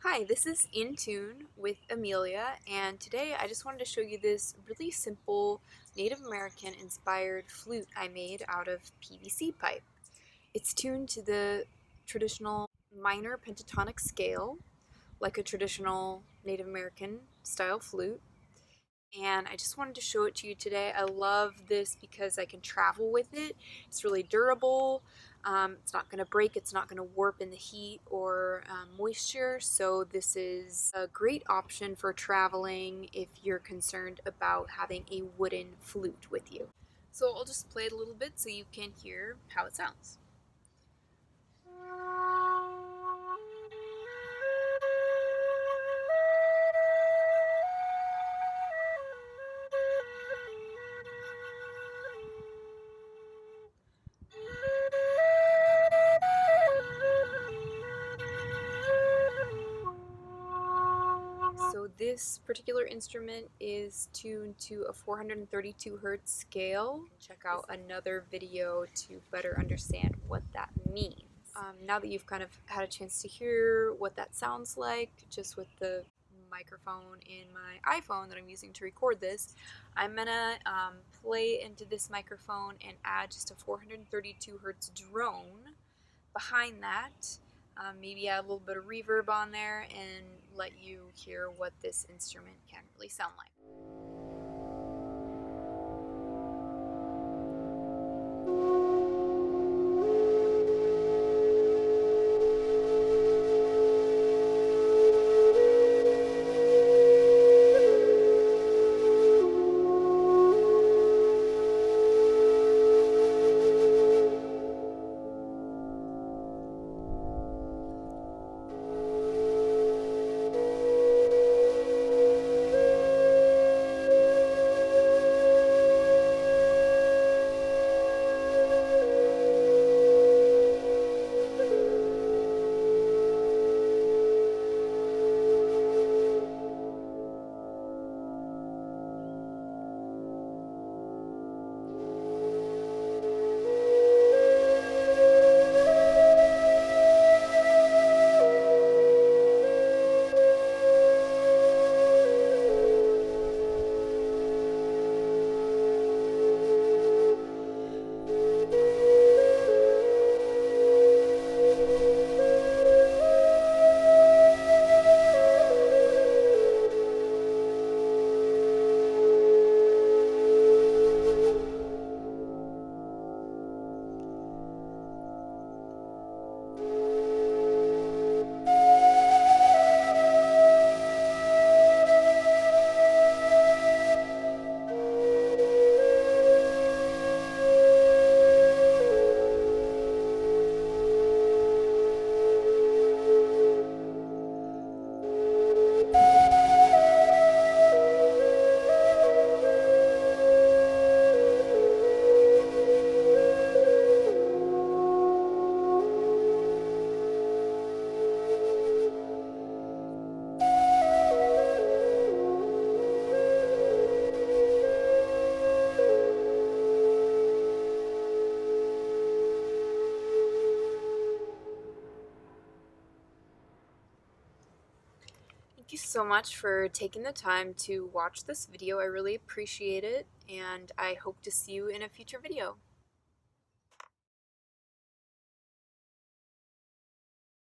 Hi, this is In Tune with Amelia, and today I just wanted to show you this really simple Native American inspired flute I made out of PVC pipe. It's tuned to the traditional minor pentatonic scale, like a traditional Native American style flute, and I just wanted to show it to you today. I love this because I can travel with it. It's really durable. It's not going to break, it's not going to warp in the heat or moisture, so this is a great option for traveling if you're concerned about having a wooden flute with you. So I'll just play it a little bit so you can hear how it sounds. So this particular instrument is tuned to a 432 hertz scale. Check out another video to better understand what that means. Now that you've kind of had a chance to hear what that sounds like just with the microphone in my iPhone that I'm using to record this, I'm gonna play into this microphone and add just a 432 hertz drone behind that. Maybe add a little bit of reverb on there and let you hear what this instrument can really sound like. Thank you so much for taking the time to watch this video. I really appreciate it, and I hope to see you in a future video.